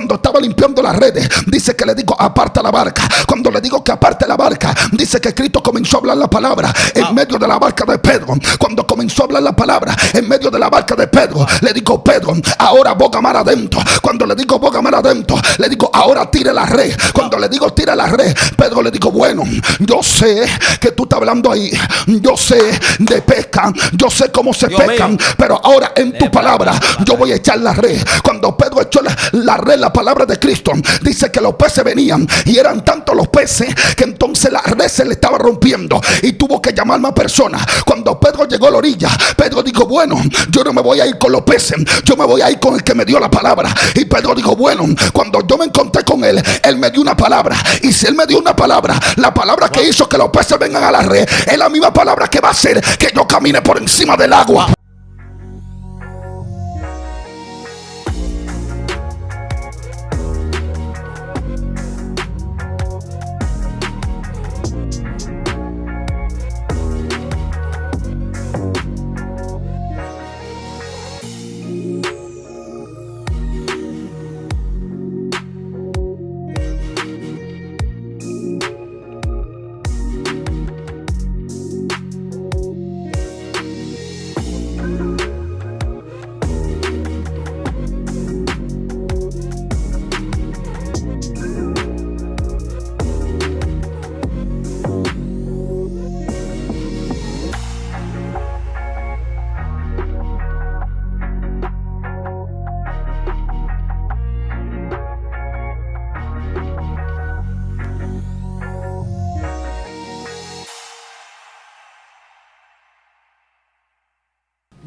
Cuando estaba limpiando las redes, dice que le digo aparta la barca. Cuando le digo que aparte la barca, dice que Cristo comenzó a hablar la palabra en medio de la barca de Pedro. Cuando comenzó a hablar la palabra en medio de la barca de Pedro, le digo Pedro, ahora boga mar adentro. Cuando le digo boga mar adentro, le digo ahora tire la red. Cuando le digo tira la red, Pedro le digo bueno, yo sé que tú estás hablando ahí, yo sé de pesca, yo sé cómo se pescan, pero ahora en tu palabra yo voy a echar la red. Cuando Pedro echó la red, la palabra de Cristo, dice que los peces venían y eran tantos los peces que entonces la red se le estaba rompiendo y tuvo que llamar más personas. Cuando Pedro llegó a la orilla, Pedro dijo bueno, yo no me voy a ir con los peces, yo me voy a ir con el que me dio la palabra. Y Pedro dijo bueno, cuando yo me encontré con él, él me dio una palabra, y si él me dio una palabra, la palabra que hizo que los peces vengan a la red es la misma palabra que va a hacer que yo camine por encima del agua.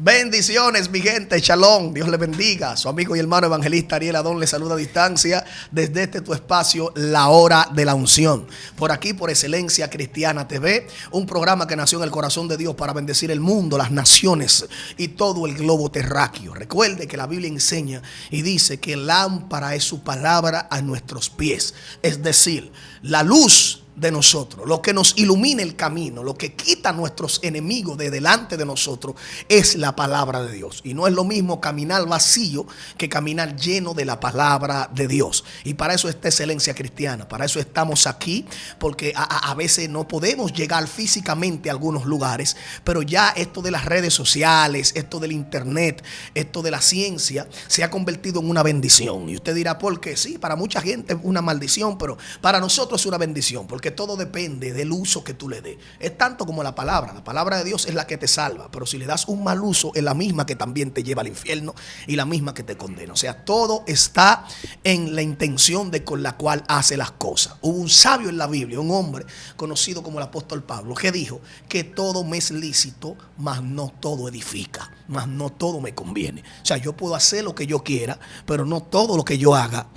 Bendiciones, mi gente, shalom, Dios les bendiga. Su amigo y hermano evangelista Ariel Adón le saluda a distancia desde este tu espacio, La Hora de la Unción. Por aquí, por Excelencia Cristiana TV, un programa que nació en el corazón de Dios para bendecir el mundo, las naciones y todo el globo terráqueo. Recuerde que la Biblia enseña y dice que lámpara es su palabra a nuestros pies. Es decir, la luz de nosotros, lo que nos ilumina el camino, lo que quita a nuestros enemigos de delante de nosotros, es la palabra de Dios. Y no es lo mismo caminar vacío que caminar lleno de la palabra de Dios. Y para eso está Excelencia Cristiana, para eso estamos aquí, porque a veces no podemos llegar físicamente a algunos lugares, pero ya esto de las redes sociales, esto del internet, esto de la ciencia, se ha convertido en una bendición. Y usted dirá, ¿por qué? Sí, para mucha gente es una maldición, pero para nosotros es una bendición, porque todo depende del uso que tú le des. Es tanto como la palabra de Dios es la que te salva, pero si le das un mal uso es la misma que también te lleva al infierno y la misma que te condena. O sea, todo está en la intención de con la cual hace las cosas. Hubo un sabio en la Biblia, un hombre conocido como el apóstol Pablo, que dijo que todo me es lícito, mas no todo edifica, mas no todo me conviene. O sea, yo puedo hacer lo que yo quiera, pero no todo lo que yo haga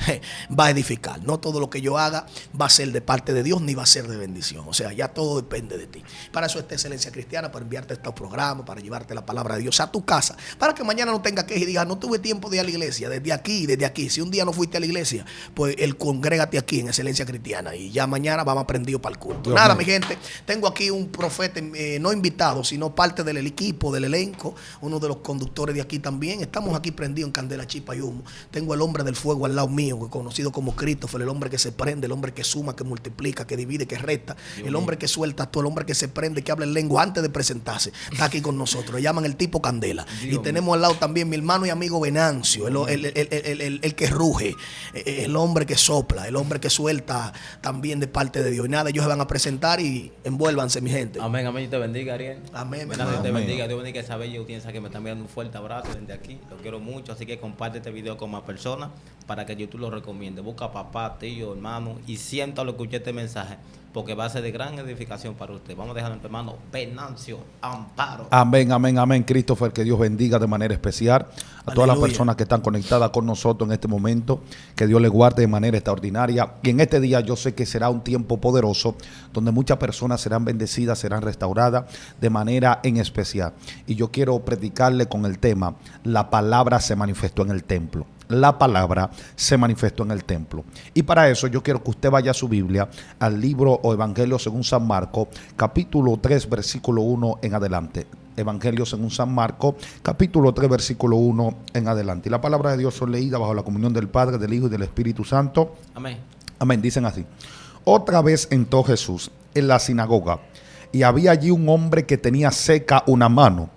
va a edificar. No todo lo que yo haga va a ser de parte de Dios ni va a ser de bendición. O sea, ya todo depende de ti. Para eso está Excelencia Cristiana, para enviarte estos programas, para llevarte la palabra de Dios a tu casa, para que mañana no tengas que ir y digas, no tuve tiempo de ir a la iglesia, desde aquí. Si un día no fuiste a la iglesia, pues congrégate aquí en Excelencia Cristiana y ya mañana vamos prendido para el culto. Nada, mi gente, tengo aquí un profeta, no invitado, sino parte del equipo, del elenco, uno de los conductores de aquí también. Estamos aquí prendidos en candela, chispa y humo. Tengo el hombre del fuego al lado mío, conocido como Christopher, el hombre que se prende, el hombre que suma, que multiplica, que divide, que resta, el hombre que suelta todo, el hombre que se prende, que habla en lengua antes de presentarse. Está aquí con nosotros, le llaman el tipo Candela. Y tenemos al lado también mi hermano y amigo Venancio, el que ruge, el hombre que sopla, el hombre que suelta también de parte de Dios. Y nada, ellos se van a presentar y envuélvanse, mi gente. Amén, amén. Dios te bendiga, Ariel. Amén. Dios te bendiga, Dios bendiga esa bella audiencia que me está enviando un fuerte abrazo desde aquí. Lo quiero mucho, así que comparte este video con más personas para que YouTube lo recomiende. Busca a papá, tío, hermano y siéntalo, escuche este mensaje, porque va a ser de gran edificación para usted. Vamos a dejar a nuestro hermano Venancio Amparo. Amén, amén, amén. Christopher, que Dios bendiga de manera especial a todas las personas que están conectadas con nosotros en este momento. Que Dios les guarde de manera extraordinaria. Y en este día yo sé que será un tiempo poderoso donde muchas personas serán bendecidas, serán restauradas de manera en especial. Y yo quiero predicarle con el tema: la palabra se manifestó en el templo. La palabra se manifestó en el templo. Y para eso yo quiero que usted vaya a su Biblia, al libro o Evangelio según San Marcos, capítulo 3, versículo 1 en adelante. Evangelio según San Marcos, capítulo 3, versículo 1 en adelante. Y la palabra de Dios son leída bajo la comunión del Padre, del Hijo y del Espíritu Santo. Amén. Amén. Dicen así: otra vez entró Jesús en la sinagoga, y había allí un hombre que tenía seca una mano,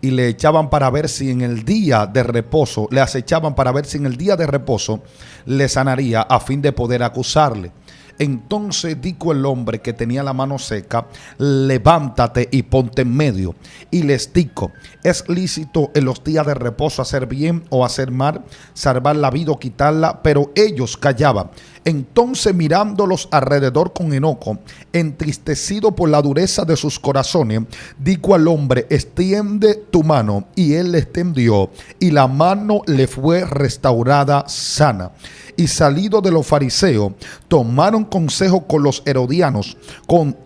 y le echaban para ver si en el día de reposo, le acechaban para ver si en el día de reposo le sanaría, a fin de poder acusarle. Entonces dijo el hombre que tenía la mano seca: levántate y ponte en medio. Y les dijo: ¿es lícito en los días de reposo hacer bien o hacer mal, salvar la vida o quitarla? Pero ellos callaban. Entonces, mirándolos alrededor con enojo, entristecido por la dureza de sus corazones, dijo al hombre: extiende tu mano. Y él le extendió, y la mano le fue restaurada sana. Y salido de los fariseos, tomaron consejo con los herodianos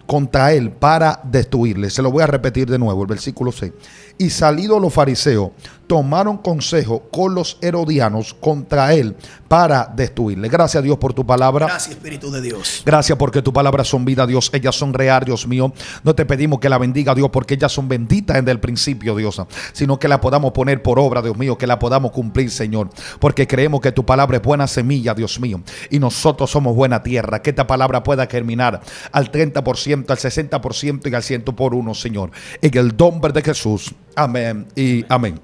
contra él para destruirle. Se lo voy a repetir de nuevo, el versículo 6. Y salido los fariseos, tomaron consejo con los herodianos contra él para destruirle. Gracias, Dios, por tu palabra. Gracias, Espíritu de Dios. Gracias porque tu palabra son vida, Dios. Ellas son real, Dios mío. No te pedimos que la bendiga, Dios, porque ellas son benditas desde el principio, Dios, sino que la podamos poner por obra, Dios mío, que la podamos cumplir, Señor, porque creemos que tu palabra es buena semilla, Dios mío, y nosotros somos buena tierra. Que esta palabra pueda germinar al 30%, al 60% y al 100%, Señor, en el nombre de Jesús. Amén y amén.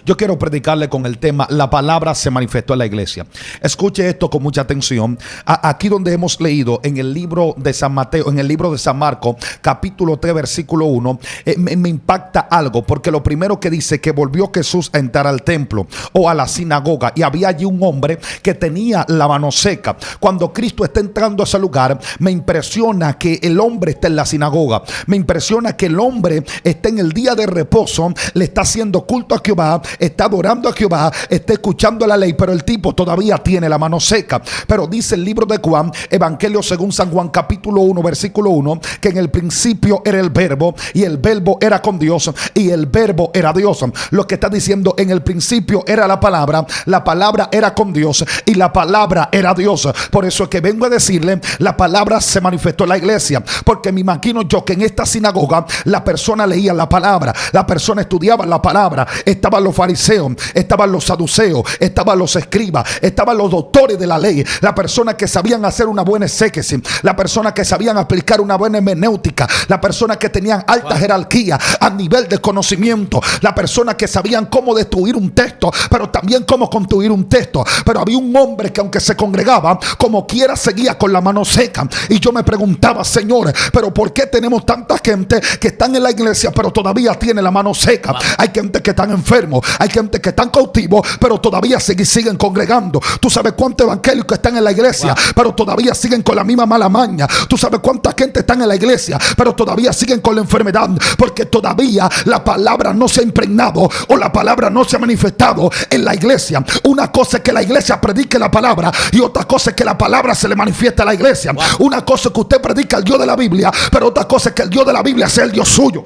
Yo quiero predicarle con el tema: la palabra se manifestó en la iglesia. Escuche esto con mucha atención. Aquí donde hemos leído en el libro de San Mateo, en el libro de San Marcos, capítulo 3, versículo 1, me impacta algo, porque lo primero que dice que volvió Jesús a entrar al templo o a la sinagoga, y había allí un hombre que tenía la mano seca. Cuando Cristo está entrando a ese lugar, me impresiona que el hombre está en la sinagoga. Me impresiona que el hombre está en el día de reposo, le está haciendo culto a Jehová, está adorando a Jehová, está escuchando la ley, pero el tipo todavía tiene la mano seca. Pero dice el libro de Juan, Evangelio según San Juan, capítulo 1, versículo 1, que en el principio era el verbo, y el verbo era con Dios, y el verbo era Dios. Lo que está diciendo: en el principio era la palabra era con Dios, y la palabra era Dios. Por eso es que vengo a decirle: la palabra se manifestó en la iglesia, porque me imagino yo que en esta sinagoga la persona leía la palabra, la persona estudiaba la palabra. Estaban los fariseos, estaban los saduceos, estaban los escribas, estaban los doctores de la ley, la persona que sabían hacer una buena exégesis, la persona que sabían aplicar una buena hermenéutica, la persona que tenían alta jerarquía a nivel de conocimiento, la persona que sabían cómo destruir un texto, pero también cómo construir un texto. Pero había un hombre que, aunque se congregaba, como quiera seguía con la mano seca. Y yo me preguntaba: Señor, pero ¿por qué tenemos tanta gente que están en la iglesia pero todavía tiene la mano seca? Hay gente que están enfermos, hay gente que están cautivos, pero todavía siguen congregando. Tú sabes cuántos evangélicos están en la iglesia, pero todavía siguen con la misma mala maña. Tú sabes cuánta gente están en la iglesia, pero todavía siguen con la enfermedad, porque todavía la palabra no se ha impregnado, o la palabra no se ha manifestado en la iglesia. Una cosa es que la iglesia predique la palabra, y otra cosa es que la palabra se le manifiesta a la iglesia. Una cosa es que usted predica al Dios de la Biblia, pero otra cosa es que el Dios de la Biblia sea el Dios suyo.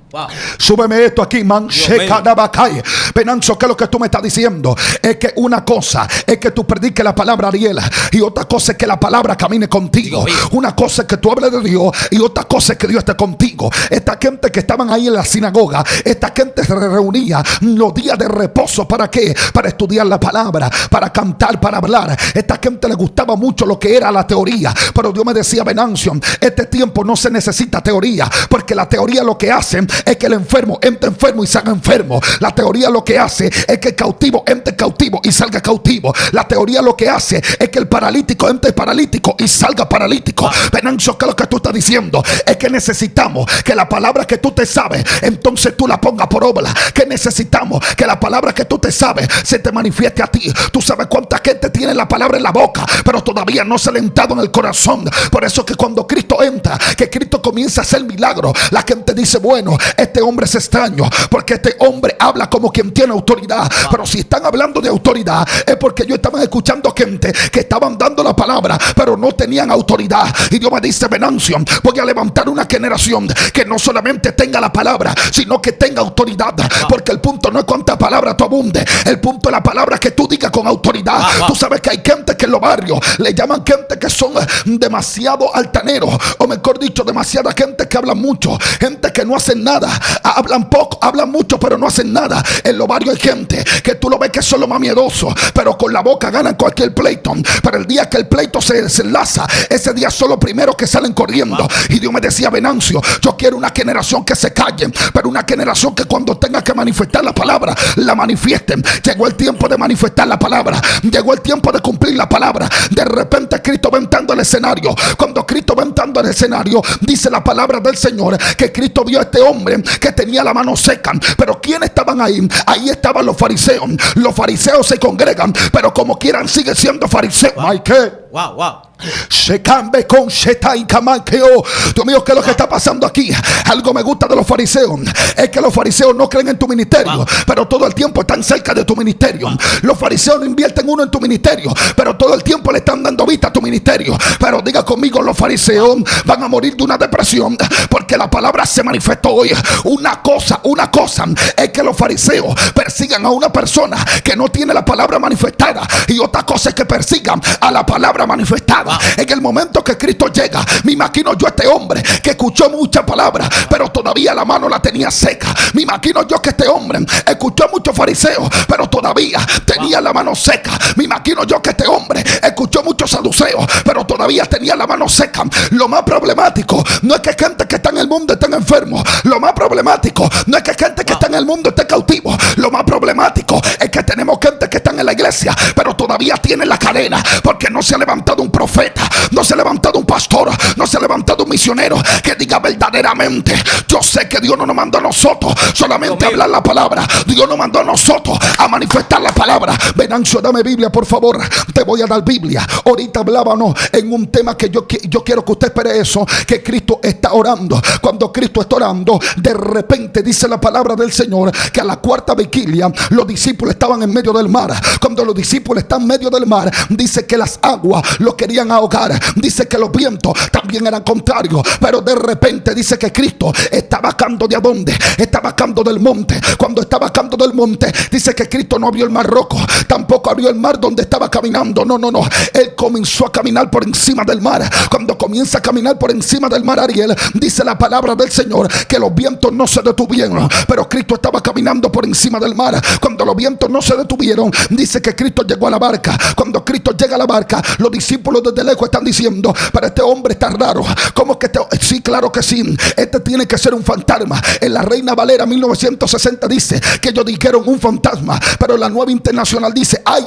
Wow. Súbeme esto aquí, man. Penanzo, que lo que tú me estás diciendo es que una cosa es que tú prediques la palabra, Ariel, y otra cosa es que la palabra camine contigo. Una cosa es que tú hables de Dios, y otra cosa es que Dios esté contigo. Esta gente que estaban ahí en la sinagoga, esta gente se reunía los días de reposo. ¿Para qué? Para estudiar la palabra, para cantar, para hablar. Esta gente le gustaba mucho lo que era la teoría, pero Dios me decía: Venancio, este tiempo no se necesita teoría, porque la teoría lo que hacen es que el enfermo entre enfermo y salga enfermo. La teoría lo que hace es que el cautivo entre cautivo y salga cautivo. La teoría lo que hace es que el paralítico entre paralítico y salga paralítico. Venancio, que lo que tú estás diciendo es que necesitamos que la palabra que tú te sabes, entonces tú la pongas por obra. Que necesitamos que la palabra que tú te sabes se te manifieste a ti. Tú sabes cuánta gente tiene la palabra en la boca, pero todavía no se le ha entrado en el corazón. Por eso es que cuando Cristo entra, que Cristo comienza a hacer milagros, la gente dice: bueno, este hombre es extraño, porque este hombre habla como quien tiene autoridad. Pero si están hablando de autoridad, es porque yo estaba escuchando gente que estaban dando la palabra, pero no tenían autoridad. Y Dios me dice: Venancio, voy a levantar una generación que no solamente tenga la palabra, sino que tenga autoridad. Porque el punto no es cuánta palabra tú abundes, el punto es la palabra que tú digas con autoridad. Tú sabes que hay gente que en los barrios le llaman gente que son demasiado altaneros, o mejor dicho, demasiada gente que habla mucho, gente que no hace nada nada. Hablan poco, hablan mucho, pero no hacen nada. En los barrios hay gente que tú lo ves que son los más miedosos, pero con la boca ganan cualquier pleito. Pero el día que el pleito se desenlaza, ese día son los primeros que salen corriendo. Y Dios me decía: Venancio, yo quiero una generación que se calle, pero una generación que cuando tenga que manifestar la palabra, la manifiesten. Llegó el tiempo de manifestar la palabra. Llegó el tiempo de cumplir la palabra. De repente Cristo va entrando al escenario. Cuando Cristo va entrando al escenario, dice la palabra del Señor que Cristo vio a este hombre que tenía la mano seca. Pero ¿quiénes estaban ahí? Ahí estaban los fariseos. Los fariseos se congregan, pero como quieran siguen siendo fariseos. ¿Ay qué? Wow. Se cambia con Shetai Kamakeo. Dios mío, ¿qué es lo que está pasando aquí? Algo me gusta de los fariseos es que los fariseos no creen en tu ministerio, pero todo el tiempo están cerca de tu ministerio. Los fariseos no invierten uno en tu ministerio, pero todo el tiempo le están dando vista a tu ministerio. Pero diga conmigo, los fariseos van a morir de una depresión porque la palabra se manifestó hoy. Una cosa es que los fariseos persigan a una persona que no tiene la palabra manifestada, y otra cosa es que persigan a la palabra manifestada. En el momento que Cristo llega, me imagino yo a este hombre que escuchó mucha palabra, pero todavía la mano la tenía seca. Me imagino yo que este hombre escuchó a muchos fariseos, pero todavía tenía la mano seca. Me imagino yo que este hombre escuchó muchos saduceos, pero todavía tenía la mano seca. Lo más problemático no es que gente que está en el mundo estén enfermos. Lo más problemático no es que gente que está en el mundo esté cautivo. Lo más problemático es que tenemos gente que están en la iglesia, pero todavía tienen la cadena, porque no se ha levantado un profeta, no se ha levantado un pastor, no se ha levantado un misionero que diga verdaderamente: yo sé que Dios no nos mandó a nosotros solamente a hablar la palabra. Dios nos mandó a nosotros a manifestar la palabra. Venancio, dame Biblia, por favor. Te voy a dar Biblia. Ahorita hablábamos en un tema que yo quiero que usted espere eso, que Cristo está orando. Cuando Cristo está orando, de repente dice la palabra del Señor que a la cuarta vigilia los discípulos estaban en medio del mar. Cuando los discípulos están en medio del mar, dice que las aguas los querían ahogar. Dice que los vientos también eran contrarios. Pero de repente dice que Cristo está bajando. ¿De a dónde? Está bajando del monte. Cuando está bajando del monte, dice que Cristo no abrió el mar rojo, tampoco abrió el mar donde estaba caminando. No. Él comenzó a caminar por encima del mar. Cuando comienza a caminar por encima del mar, Ariel, dice la palabra del Señor que los vientos no se detuvieron, pero Cristo estaba caminando por encima del mar. Cuando los vientos no se detuvieron, dice que Cristo llegó a la barca. Cuando Cristo llega a la barca, los discípulos desde lejos están diciendo: pero este hombre está raro. ¿Cómo que sí, claro que sí, este tiene que ser un fantasma? En la Reina Valera 1960 dice que ellos dijeron un fantasma, pero la Nueva Internacional dice: ay,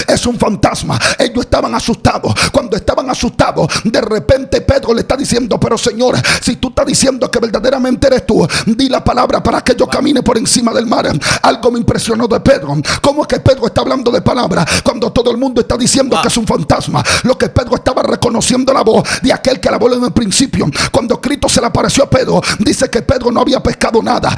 es un fantasma. Ellos estaban asustados. Cuando estaban asustados, de repente Pedro le está diciendo: pero Señor, si tú estás diciendo que verdaderamente eres tú, di la palabra para que yo camine por encima del mar. Algo me impresionó de Pedro. ¿Cómo es que Pedro está hablando de palabra cuando todo el mundo está diciendo que es un fantasma? Lo que Pedro estaba reconociendo la voz de aquel que la voló en el principio. Cuando Cristo se le apareció a Pedro, dice que Pedro no había pescado nada,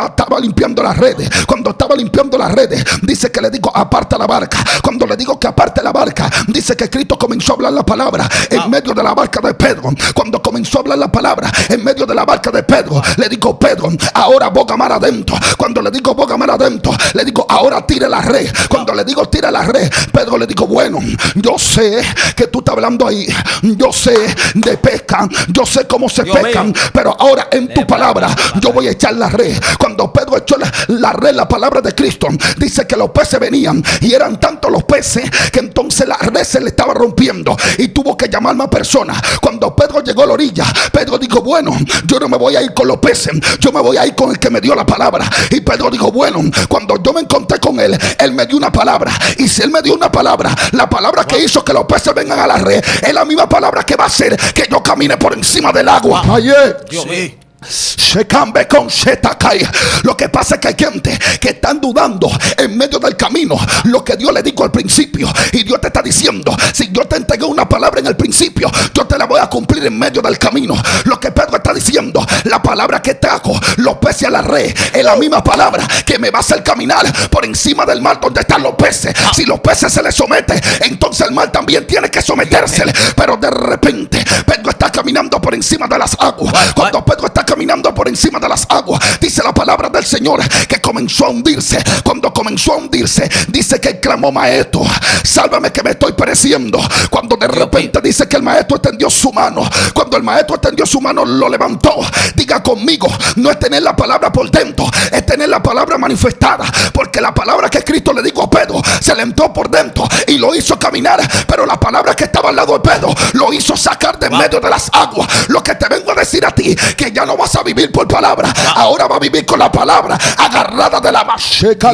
estaba limpiando las redes. Cuando estaba limpiando las redes, dice que le digo: aparta la barca. Cuando le digo que aparte la barca, dice que Cristo comenzó a hablar la palabra en medio de la barca de Pedro. Cuando comenzó a hablar la palabra en medio de la barca de Pedro, le digo: Pedro, ahora boga mar adentro. Cuando le digo boga mar adentro, le digo: ahora tire la red. Cuando le digo tira la red, Pedro le digo: bueno, yo sé que tú estás hablando ahí, yo sé de pesca, yo sé cómo se pescan, pero ahora en tu palabra yo voy a echar la red. Cuando Pedro echó la red, la palabra de Cristo, dice que los peces venían y eran tantos los peces que entonces la red se le estaba rompiendo y tuvo que llamar más personas. Cuando Pedro llegó a la orilla, Pedro dijo: bueno, yo no me voy a ir con los peces, yo me voy a ir con el que me dio la palabra. Y Pedro dijo: bueno, cuando yo me encontré con él, él me dio una palabra, y si él me dio una palabra, la palabra que hizo que los peces vengan a la red es la misma palabra que va a hacer que yo camine por encima del agua. Dios mío. Se cambia con Shetakai. Lo que pasa es que hay gente que están dudando en medio del camino lo que Dios le dijo al principio. Y Dios te está diciendo: si yo te entregué una palabra en el principio, yo te la voy a cumplir en medio del camino. Lo que Pedro está diciendo: la palabra que trajo los peces a la red es la misma palabra que me va a hacer caminar por encima del mar donde están los peces. Si los peces se les someten, entonces el mar también tiene que someterse. Pero de repente Pedro está caminando por encima de las aguas. Cuando Pedro está caminando por encima de las aguas, dice la palabra del Señor que comenzó a hundirse. Cuando comenzó a hundirse, dice que clamó: maestro, sálvame que me estoy pereciendo. Cuando de repente repente dice que el maestro extendió su mano. Cuando el maestro extendió su mano, lo levantó. Diga conmigo, no es tener la palabra por dentro, es tener la palabra manifestada. Porque la palabra que Cristo le dijo a Pedro se le entró por dentro y lo hizo caminar. Pero la palabra que estaba al lado de Pedro lo hizo sacar de medio de las aguas. Lo que te vengo a decir a ti, que ya no vas a vivir por palabra, ahora vas a vivir con la palabra agarrada de la macheca.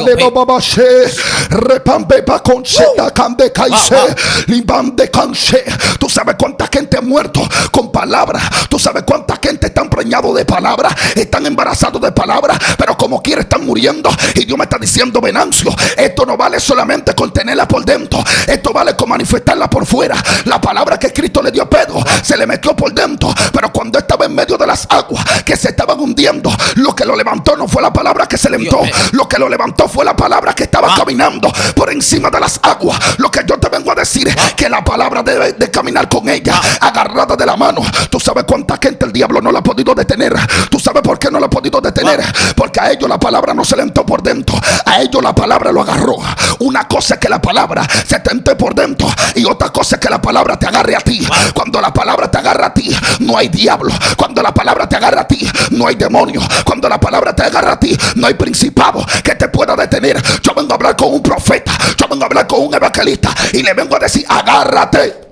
Tú sabes cuánta gente ha muerto con palabras. Tú sabes cuánta gente está empreñado de palabras, están embarazados de palabras, pero como quiera están muriendo. Y Dios me está diciendo, Venancio, esto no vale solamente con tenerla por dentro, esto vale con manifestarla por fuera. La palabra que Cristo le dio a Pedro se le metió por dentro, pero cuando estaba en medio de las aguas que se estaban hundiendo, lo que lo levantó no fue la palabra que se le entró, lo que lo levantó fue la palabra que estaba caminando por encima de las aguas. Lo que yo te vengo a decir es que la palabra debe de caminar con ella, agarrada de la mano. Tú sabes cuánta gente el diablo no la ha podido detener. Tú sabes por qué no la ha podido detener, porque a ellos la palabra no se le entró por dentro, a ellos la palabra lo agarró. Una cosa es que la palabra se te entre por dentro y otra cosa es que la palabra te agarre a ti. Cuando la palabra te agarra a ti, no hay diablo. Cuando la palabra te agarra a ti, no hay demonio. Cuando la palabra te agarra a ti, no hay principado que te pueda detener. Yo vengo a hablar con un profeta, yo vengo a hablar con un evangelista y le vengo a decir, agárrate.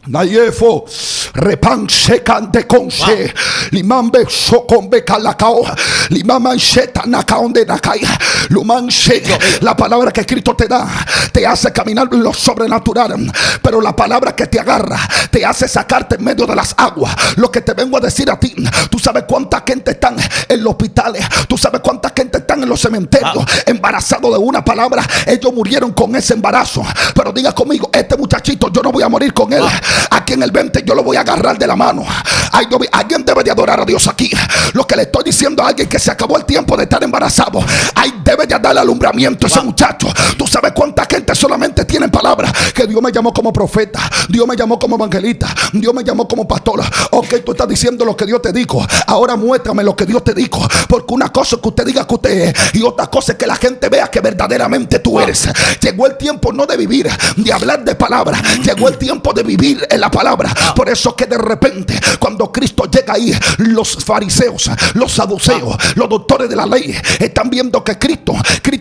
Nayefo repanse cante conche limambe socombe calacao limamancheta nacaonde nakaya lumanche. La palabra que Cristo te da te hace caminar en lo sobrenatural, pero la palabra que te agarra te hace sacarte en medio de las aguas. Lo que te vengo a decir a ti, tú sabes cuánta gente están en los hospitales, tú sabes cuánta gente están en los cementerios embarazados de una palabra. Ellos murieron con ese embarazo, pero diga conmigo, este muchachito yo no voy a morir con él. Aquí en el 20 yo lo voy a agarrar de la mano. Alguien debe de adorar a Dios aquí. Lo que le estoy diciendo a alguien que se acabó el tiempo de estar embarazado, ahí debe de darle alumbramiento a ese muchacho. Tú sabes cuánta gente solamente tiene palabras, que Dios me llamó como profeta, Dios me llamó como evangelista, Dios me llamó como pastor. Ok, tú estás diciendo lo que Dios te dijo, ahora muéstrame lo que Dios te dijo. Porque una cosa es que usted diga que usted es, y otra cosa es que la gente vea que verdaderamente tú eres. Llegó el tiempo no de vivir, de hablar de palabras, llegó el tiempo de vivir en la palabra. Por eso que de repente cuando Cristo llega ahí, los fariseos, los saduceos, los doctores de la ley están viendo que Cristo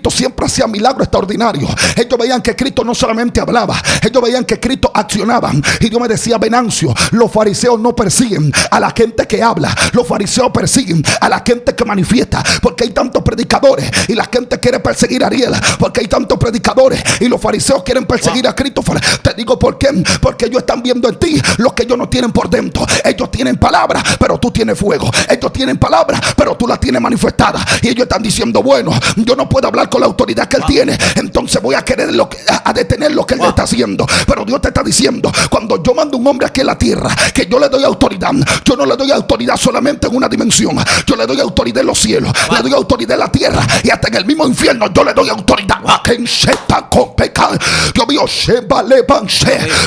siempre hacía milagros extraordinarios. Ellos veían que Cristo no solamente hablaba, ellos veían que Cristo accionaba. Y Dios me decía, Venancio, los fariseos no persiguen a la gente que habla, los fariseos persiguen a la gente que manifiesta. Porque hay tantos predicadores y la gente quiere perseguir a Ariel, porque hay tantos predicadores y los fariseos quieren perseguir a Christopher. Te digo por qué, porque ellos están viendo en ti lo que ellos no tienen por dentro. Ellos tienen palabra, pero tú tienes fuego. Ellos tienen palabra, pero tú la tienes manifestada. Y ellos están diciendo, bueno, yo no puedo hablar con la autoridad que él tiene, entonces voy a querer a detener lo que él está haciendo. Pero Dios te está diciendo, cuando yo mando un hombre aquí en la tierra, que yo le doy autoridad, yo no le doy autoridad solamente en una dimensión, yo le doy autoridad en los cielos, le doy autoridad en la tierra y hasta en el mismo infierno yo le doy autoridad. Dios mío,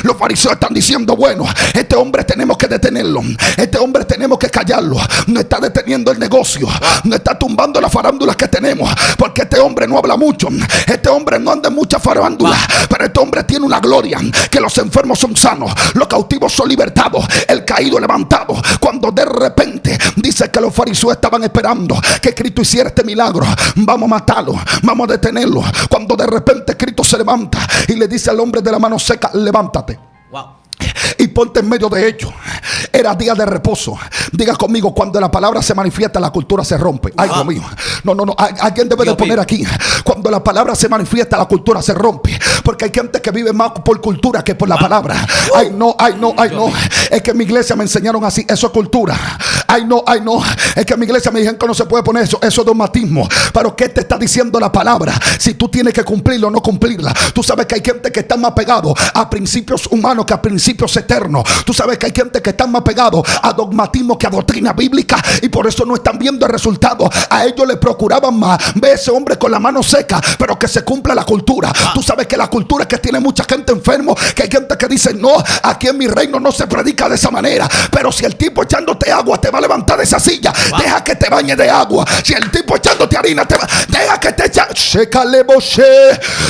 los fariseos están diciendo, bueno, este hombre tenemos que detenerlo, este hombre tenemos que callarlo. No está deteniendo el negocio, no está tumbando las farándulas que tenemos, porque este hombre no habla mucho, este hombre no anda en mucha farándula, pero este hombre tiene una gloria, que los enfermos son sanos, los cautivos son libertados, el caído levantado. Cuando de repente dice que los fariseos estaban esperando que Cristo hiciera este milagro, vamos a matarlo, vamos a detenerlo. Cuando de repente Cristo se levanta y le dice al hombre de la mano seca, levántate y ponte en medio de ellos. Era día de reposo. Diga conmigo, cuando la palabra se manifiesta, la cultura se rompe. Ay, Dios mío. No. Alguien debe de poner aquí, cuando la palabra se manifiesta, la cultura se rompe. Porque hay gente que vive más por cultura que por la palabra. Ay, no. Es que en mi iglesia me enseñaron así. Eso es cultura. Ay, no. Es que en mi iglesia me dijeron que no se puede poner eso. Eso es dogmatismo. Pero ¿qué te está diciendo la palabra? Si tú tienes que cumplirla o no cumplirla. Tú sabes que hay gente que está más pegado a principios humanos que a principios eternos. Tú sabes que hay gente que está más pegado a dogmatismo que a doctrina bíblica, y por eso no están viendo el resultado. A ellos les procuraban más ver ese hombre con la mano seca, pero que se cumpla la cultura. Tú sabes que la cultura es que tiene mucha gente enfermo, que hay gente que dice, no, aquí en mi reino no se predica de esa manera. Pero si el tipo echándote agua te va a levantar de esa silla, deja que te bañe de agua. Si el tipo echándote harina, deja que te eche.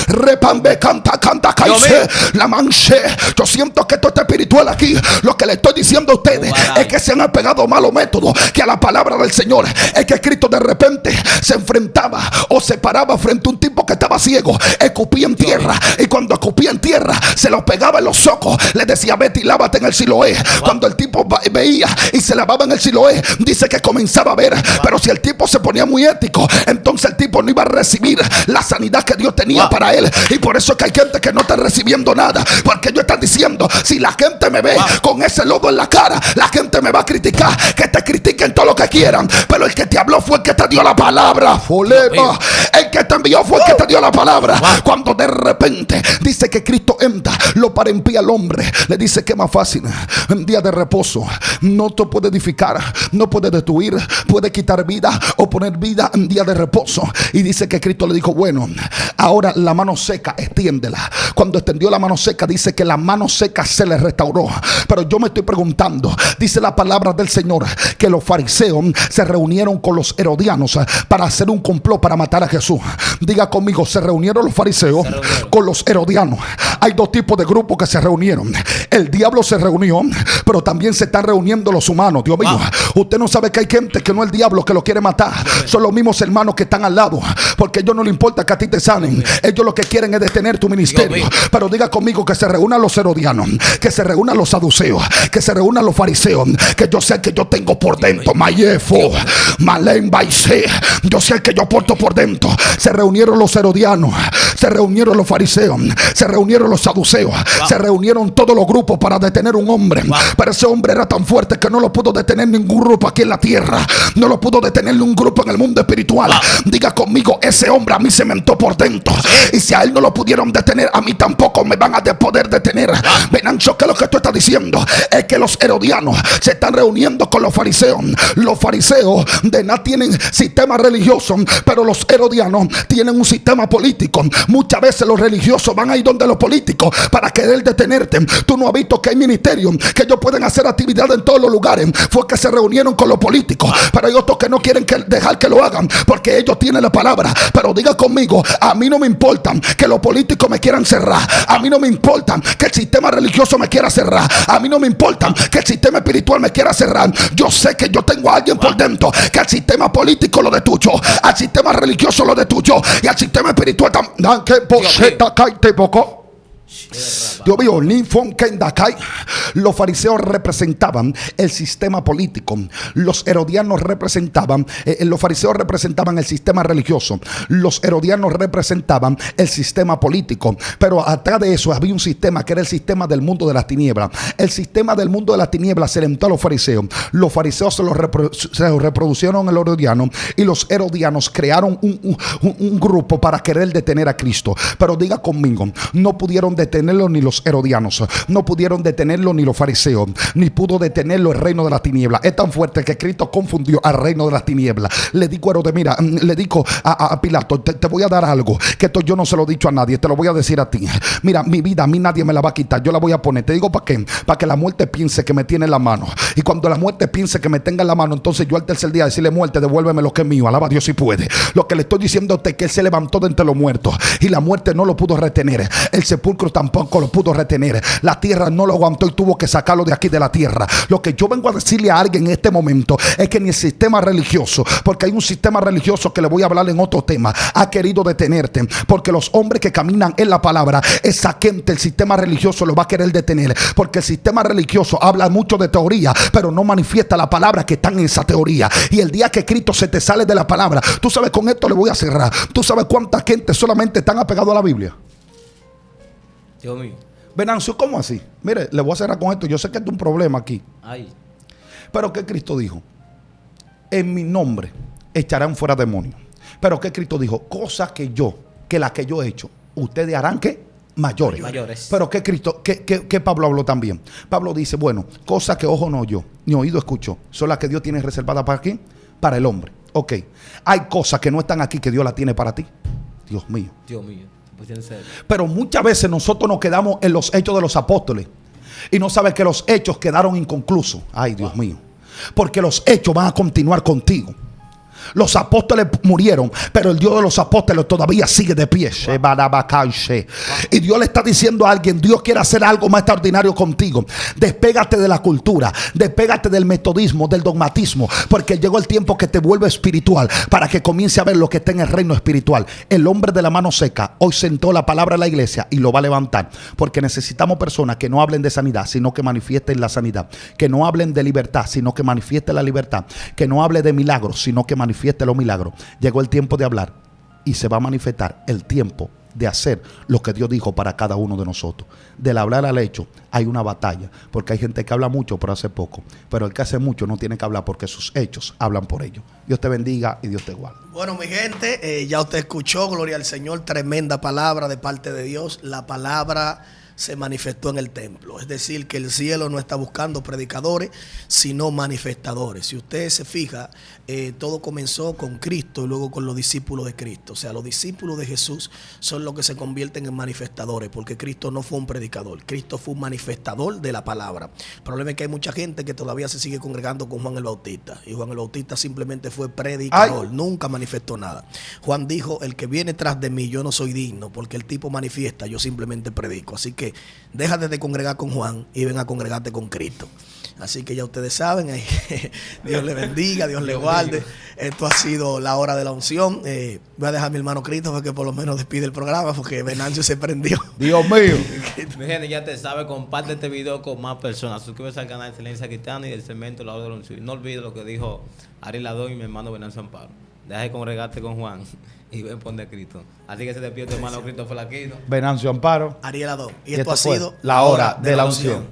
Repambe, canta, caise, la manche. Yo siento que esto está espiritual aquí. Lo que le estoy diciendo a ustedes es que se han apegado malos métodos que a la palabra del Señor. Es que Cristo de repente se enfrentaba o se paraba frente a un tipo que estaba ciego, escupía en tierra, y cuando escupía en tierra se lo pegaba en los ojos, le decía: vete y lávate en el Siloé. Cuando el tipo veía y se lavaba en el Siloé, dice que comenzaba a ver. Pero si el tipo se ponía muy ético, entonces el tipo no iba a recibir la sanidad que Dios tenía para él. Y por eso es que hay gente que no está recibiendo nada, porque ellos están diciendo: si la gente me ve con ese lodo en la cara, la gente me va a criticar. Que te critiquen todo lo que quieran, pero el que te habló fue el que te dio la palabra. Folema. El que te envió fue el que te dio la palabra. Cuando de repente dice que Cristo entra, lo para en pie al hombre, le dice que es más fácil en día de reposo. No te puede edificar, no puede destruir, puede quitar vida o poner vida en día de reposo. Y dice que Cristo le dijo: bueno, ahora la mano seca, extiéndela. Cuando extendió la mano seca, dice que la mano seca se le restauró. Pero yo me estoy preguntando, dice la palabra del Señor, que los fariseos se reunieron con los herodianos para hacer un complot para matar a Jesús. Diga conmigo: se reunieron los fariseos con los herodianos. Hay dos tipos de grupos que se reunieron. El diablo se reunió, pero también se están reuniendo los humanos. Dios mío, usted no sabe que hay gente que no es el diablo que lo quiere matar, son los mismos hermanos que están al lado, porque a ellos no les importa que a ti te sanen. Ellos lo que quieren es detener tu ministerio. Pero diga conmigo que se reúnan los herodianos, que se reúnan los saduceos, que se reúnan los fariseos, que yo sé que yo tengo por dentro. Mayefo, Malén Baise, yo sé que yo porto por dentro. Se reunieron los herodianos, se reunieron los fariseos, se reunieron los saduceos, se reunieron todos los grupos para detener un hombre. Pero ese hombre era tan fuerte que no lo pudo detener ningún grupo aquí en la tierra, no lo pudo detener ningún grupo en el mundo espiritual. Diga conmigo: ese hombre a mí se mentó por dentro, y si a él no lo pudieron detener, a mí tampoco me van a poder detener. Venancho, que lo que tú estás diciendo es que los herodianos se están reuniendo con los fariseos. Los fariseos de nada tienen sistema religioso, pero los herodianos tienen un sistema político. Muchas veces los religiosos van ahí donde los políticos para querer detenerte. Tú no has visto que hay ministerios que ellos pueden hacer actividades en todos los lugares. Fue que se reunieron con los políticos, pero hay otros que no quieren dejar que lo hagan porque ellos tienen la palabra. Pero diga conmigo: a mí no me importa que los políticos me quieran cerrar, a mí no me importa que el sistema religioso me quiera cerrar, a mí no me importa que el sistema espiritual me quiera cerrar. Yo sé que yo tengo a alguien por dentro que al sistema político lo destruyó, al sistema religioso lo destruyó, y al sistema espiritual también. Dios mío, los fariseos representaban el sistema político, los herodianos representaban, los fariseos representaban el sistema religioso, los herodianos representaban el sistema político. Pero atrás de eso había un sistema que era el sistema del mundo de las tinieblas. El sistema del mundo de las tinieblas se le entró a los fariseos se lo reproducieron el herodiano, y los herodianos crearon un grupo para querer detener a Cristo. Pero diga conmigo: no pudieron detenerlo ni los herodianos, no pudieron detenerlo ni los fariseos, ni pudo detenerlo el reino de las tinieblas. Es tan fuerte que Cristo confundió al reino de las tinieblas. Le dijo a Herodes: mira, le dijo a Pilato: te voy a dar algo que esto yo no se lo he dicho a nadie, te lo voy a decir a ti. Mira, mi vida a mí nadie me la va a quitar, yo la voy a poner. Te digo para qué: para que la muerte piense que me tiene en la mano, y cuando la muerte piense que me tenga en la mano, entonces yo al tercer día decirle: muerte, devuélveme lo que es mío. Alaba a Dios si puede. Lo que le estoy diciendo a usted es que él se levantó de entre los muertos, y la muerte no lo pudo retener, el sepulcro tampoco lo pudo retener, la tierra no lo aguantó y tuvo que sacarlo de aquí de la tierra. Lo que yo vengo a decirle a alguien en este momento es que ni el sistema religioso, porque hay un sistema religioso que le voy a hablar en otro tema, ha querido detenerte, porque los hombres que caminan en la palabra, esa gente, el sistema religioso lo va a querer detener, porque el sistema religioso habla mucho de teoría, pero no manifiesta la palabra que están en esa teoría. Y el día que Cristo se te sale de la palabra, tú sabes, con esto le voy a cerrar, tú sabes cuánta gente solamente están apegados a la Biblia. Dios mío. Venancio, ¿cómo así? Mire, le voy a cerrar con esto. Yo sé que es un problema aquí. Ay. Pero ¿qué Cristo dijo? En mi nombre echarán fuera demonios. Pero ¿qué Cristo dijo? Cosas que las que yo he hecho, ustedes harán ¿qué? Mayores. Pero ¿qué Cristo? ¿Qué Pablo habló también? Pablo dice: bueno, cosas que ojo no oyó, ni oído escuchó, son las que Dios tiene reservadas para quién? Para el hombre. Ok. Hay cosas que no están aquí que Dios las tiene para ti. Dios mío. Dios mío. Pero muchas veces nosotros nos quedamos en los hechos de los apóstoles y no sabes que los hechos quedaron inconclusos. Ay, Dios mío. porque los hechos van a continuar contigo. Los apóstoles murieron, pero el Dios de los apóstoles todavía sigue de pie. Y Dios le está diciendo a alguien: Dios quiere hacer algo más extraordinario contigo. Despégate de la cultura, despégate del metodismo, del dogmatismo, porque llegó el tiempo que te vuelve espiritual, para que comience a ver lo que está en el reino espiritual. El hombre de la mano seca hoy sentó la palabra en la iglesia y lo va a levantar, porque necesitamos personas que no hablen de sanidad, sino que manifiesten la sanidad, que no hablen de libertad, sino que manifiesten la libertad, que no hable de milagros, sino que manifieste los milagros. Llegó el tiempo de hablar y se va a manifestar el tiempo de hacer lo que Dios dijo para cada uno de nosotros. Del hablar al hecho hay una batalla, porque hay gente que habla mucho pero hace poco, pero el que hace mucho no tiene que hablar, porque sus hechos hablan por ellos. Dios te bendiga y Dios te guarde. Bueno, mi gente, ya usted escuchó, gloria al Señor, tremenda palabra de parte de Dios. La palabra se manifestó en el templo. Es decir, que el cielo no está buscando predicadores, sino manifestadores. Si usted se fija, todo comenzó con Cristo y luego con los discípulos de Cristo. O sea, los discípulos de Jesús son los que se convierten en manifestadores, porque Cristo no fue un predicador, Cristo fue un manifestador de la palabra. El problema es que hay mucha gente que todavía se sigue congregando con Juan el Bautista, y Juan el Bautista simplemente fue predicador, nunca manifestó nada. Juan dijo: el que viene tras de mí, yo no soy digno, porque el tipo manifiesta, yo simplemente predico. Así que déjate de congregar con Juan y ven a congregarte con Cristo. Así que ya ustedes saben, Dios le bendiga, Dios le guarde. Esto ha sido la hora de la unción. Voy a dejar a mi hermano Cristo para que por lo menos despide el programa, porque Venancio se prendió. Dios mío. Mi gente, ya te sabe, comparte este video con más personas. Suscríbete al canal Excelencia Cristiana y del segmento La Hora de la Unción. No olvides lo que dijo Ariel Ladón y mi hermano Venancio Amparo. Deja de congregarte con Juan y ven ponte a Cristo. Así que se despide tu hermano Cristo Flaquino, Venancio Amparo, Ariel Adón. Y esto ha fue sido La Hora de la Unción.